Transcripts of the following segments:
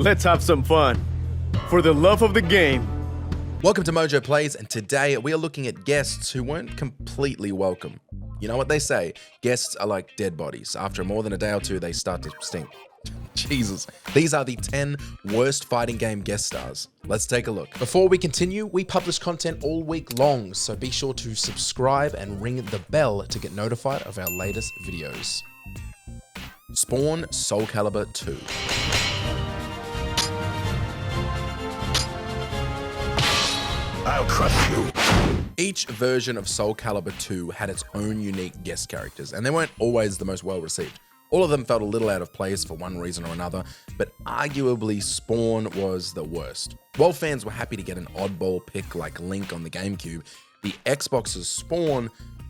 Let's have some fun. For the love of the game. Welcome to MojoPlays, and today we are looking at guests who weren't completely welcome. You know what they say, guests are like dead bodies. After more than a day or two, they start to stink. Jesus. These are the 10 worst fighting game guest stars. Let's take a look. Before we continue, we publish content all week long, so be sure to subscribe and ring the bell to get notified of our latest videos. Spawn Soulcalibur II. I'll crush you. Each version of Soulcalibur II had its own unique guest characters, and they weren't always the most well received. All of them felt a little out of place for one reason or another, but arguably Spawn was the worst. While fans were happy to get an oddball pick like Link on the GameCube, the Xbox's Spawn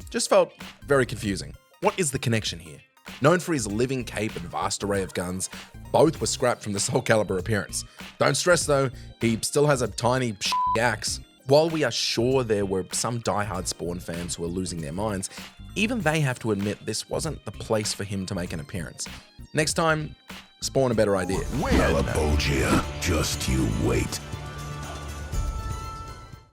just felt very confusing. What is the connection here? Known for his living cape and vast array of guns, both were scrapped from the Soulcalibur appearance. Don't stress though, he still has a tiny axe. While we are sure there were some diehard Spawn fans who were losing their minds, even they have to admit this wasn't the place for him to make an appearance. Next time, spawn a better idea. Malabogia, just you wait.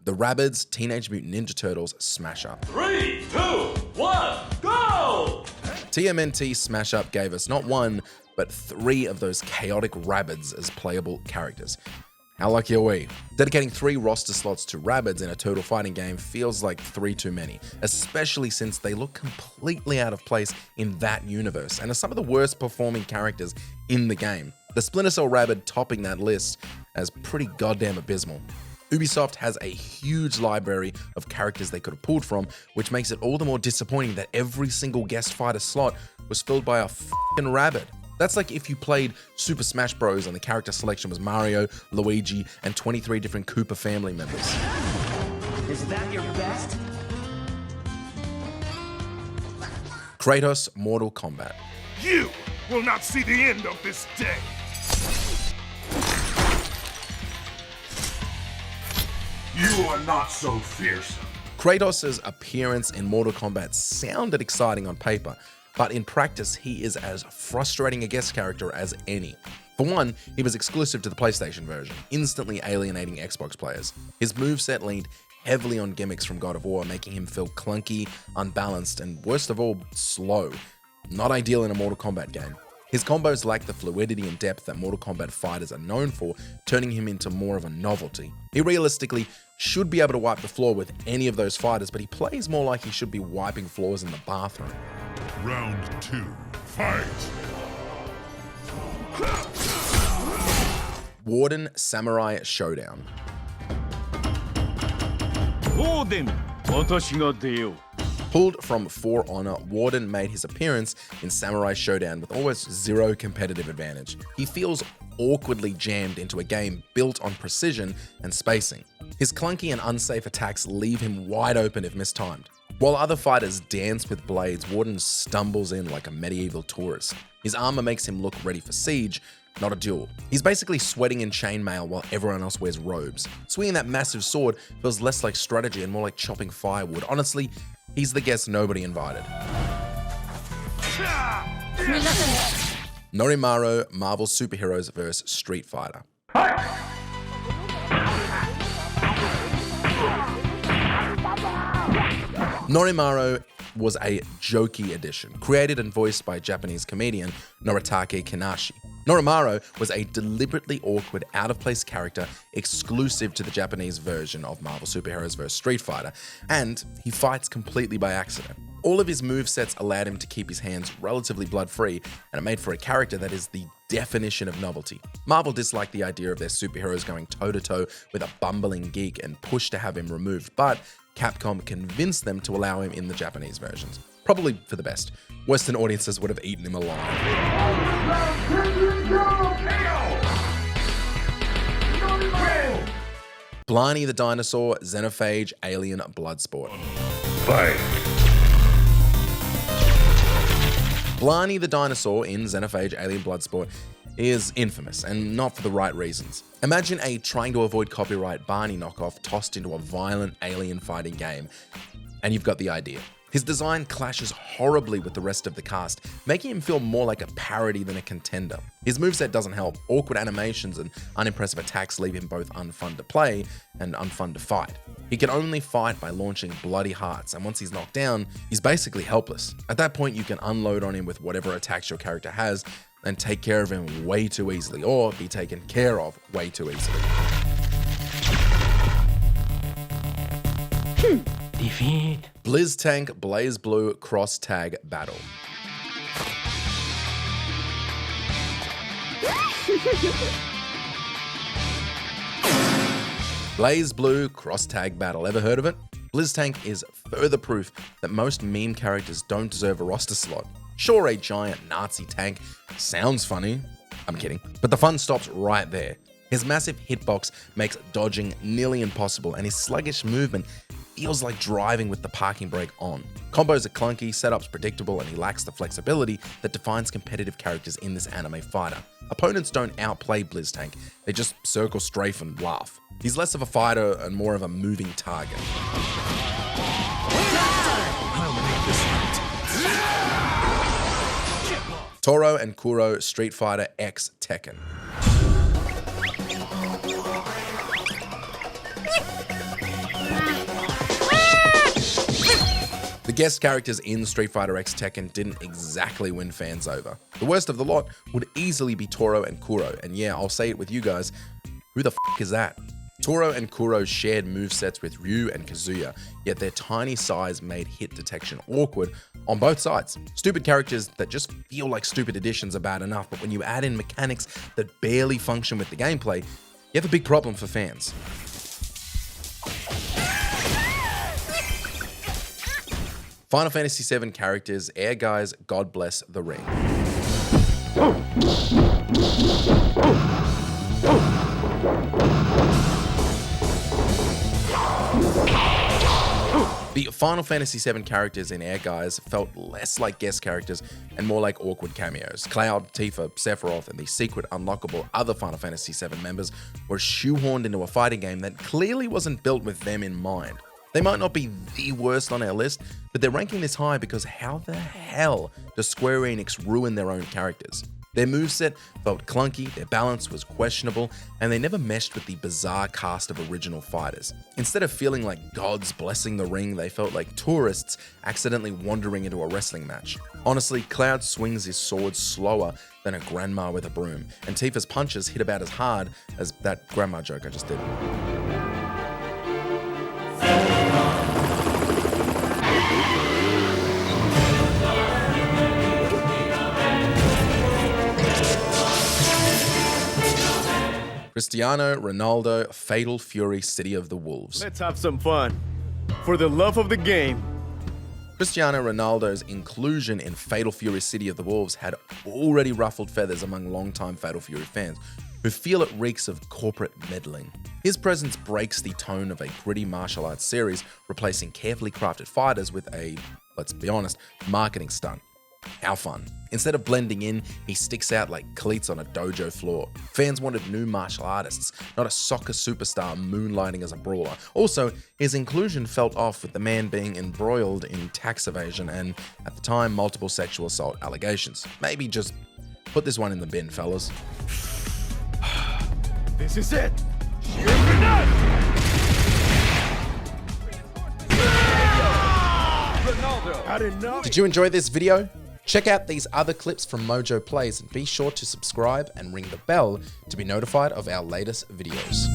The Rabbids Teenage Mutant Ninja Turtles Smash Up. 3, 2, 1, go! TMNT Smash Up gave us not one, but 3 of those chaotic Rabbids as playable characters. How lucky are we? Dedicating 3 roster slots to Rabbids in a turtle fighting game feels like 3 too many, especially since they look completely out of place in that universe and are some of the worst performing characters in the game. The Splinter Cell Rabbid topping that list as pretty goddamn abysmal. Ubisoft has a huge library of characters they could have pulled from, which makes it all the more disappointing that every single guest fighter slot was filled by a f***ing Rabbid. That's like if you played Super Smash Bros. And the character selection was Mario, Luigi, and 23 different Koopa family members. Is that your best? Kratos, Mortal Kombat. You will not see the end of this day. You are not so fearsome. Kratos' appearance in Mortal Kombat sounded exciting on paper, but in practice, he is as frustrating a guest character as any. For one, he was exclusive to the PlayStation version, instantly alienating Xbox players. His moveset leaned heavily on gimmicks from God of War, making him feel clunky, unbalanced, and worst of all, slow. Not ideal in a Mortal Kombat game. His combos lack the fluidity and depth that Mortal Kombat fighters are known for, turning him into more of a novelty. He realistically should be able to wipe the floor with any of those fighters, but he plays more like he should be wiping floors in the bathroom. Round 2, fight! Warden Samurai Shodown. Warden, 私が出よう. Pulled from For Honor, Warden made his appearance in Samurai Shodown with almost zero competitive advantage. He feels awkwardly jammed into a game built on precision and spacing. His clunky and unsafe attacks leave him wide open if mistimed. While other fighters dance with blades, Warden stumbles in like a medieval tourist. His armor makes him look ready for siege, not a duel. He's basically sweating in chainmail while everyone else wears robes. Swinging that massive sword feels less like strategy and more like chopping firewood. Honestly, he's the guest nobody invited. Norimaro, Marvel Superheroes vs. Street Fighter. Norimaro was a jokey addition, created and voiced by Japanese comedian Noritake Kinashi. Norimaro was a deliberately awkward, out-of-place character exclusive to the Japanese version of Marvel Superheroes vs. Street Fighter, and he fights completely by accident. All of his movesets allowed him to keep his hands relatively blood-free, and it made for a character that is the definition of novelty. Marvel disliked the idea of their superheroes going toe-to-toe with a bumbling geek and pushed to have him removed, but Capcom convinced them to allow him in the Japanese versions. Probably for the best. Western audiences would have eaten him alive. Blizz the Dinosaur, Xenophage, Alien, Bloodsport. Fight! Blizz the Dinosaur in Xenophage, Alien, Bloodsport is infamous, and not for the right reasons. Imagine a trying to avoid copyright Barney knockoff tossed into a violent alien fighting game, and you've got the idea. His design clashes horribly with the rest of the cast, making him feel more like a parody than a contender. His moveset doesn't help. Awkward animations and unimpressive attacks leave him both unfun to play and unfun to fight. He can only fight by launching bloody hearts, and once he's knocked down, he's basically helpless. At that point, you can unload on him with whatever attacks your character has and take care of him way too easily, or be taken care of way too easily. Defeat. Blitztank BlazBlue Cross Tag Battle. BlazBlue Cross Tag Battle. Ever heard of it? Blitztank is further proof that most meme characters don't deserve a roster slot. Sure, a giant Nazi tank sounds funny. I'm kidding. But the fun stops right there. His massive hitbox makes dodging nearly impossible, and his sluggish movement feels like driving with the parking brake on. Combos are clunky, setups predictable, and he lacks the flexibility that defines competitive characters in this anime fighter. Opponents don't outplay Blitztank, they just circle, strafe, and laugh. He's less of a fighter and more of a moving target. Toro and Kuro Street Fighter X Tekken. The guest characters in Street Fighter X Tekken didn't exactly win fans over. The worst of the lot would easily be Toro and Kuro, and yeah, I'll say it with you guys, who the f is that? Toro and Kuro shared movesets with Ryu and Kazuya, yet their tiny size made hit detection awkward on both sides. Stupid characters that just feel like stupid additions are bad enough, but when you add in mechanics that barely function with the gameplay, you have a big problem for fans. Final Fantasy VII Characters, Ehrgeiz, God Bless the Ring. The Final Fantasy VII characters in Ehrgeiz felt less like guest characters and more like awkward cameos. Cloud, Tifa, Sephiroth, and the secret unlockable other Final Fantasy VII members were shoehorned into a fighting game that clearly wasn't built with them in mind. They might not be the worst on our list, but they're ranking this high because how the hell does Square Enix ruin their own characters? Their moveset felt clunky, their balance was questionable, and they never meshed with the bizarre cast of original fighters. Instead of feeling like gods blessing the ring, they felt like tourists accidentally wandering into a wrestling match. Honestly, Cloud swings his sword slower than a grandma with a broom, and Tifa's punches hit about as hard as that grandma joke I just did. Cristiano, Ronaldo, Fatal Fury, City of the Wolves. Let's have some fun. For the love of the game. Cristiano Ronaldo's inclusion in Fatal Fury City of the Wolves had already ruffled feathers among longtime Fatal Fury fans, who feel it reeks of corporate meddling. His presence breaks the tone of a gritty martial arts series, replacing carefully crafted fighters with a, let's be honest, marketing stunt. How fun. Instead of blending in, he sticks out like cleats on a dojo floor. Fans wanted new martial artists, not a soccer superstar moonlighting as a brawler. Also, his inclusion felt off with the man being embroiled in tax evasion and, at the time, multiple sexual assault allegations. Maybe just put this one in the bin, fellas. This is it. Had enough. Did you enjoy this video? Check out these other clips from MojoPlays and be sure to subscribe and ring the bell to be notified of our latest videos.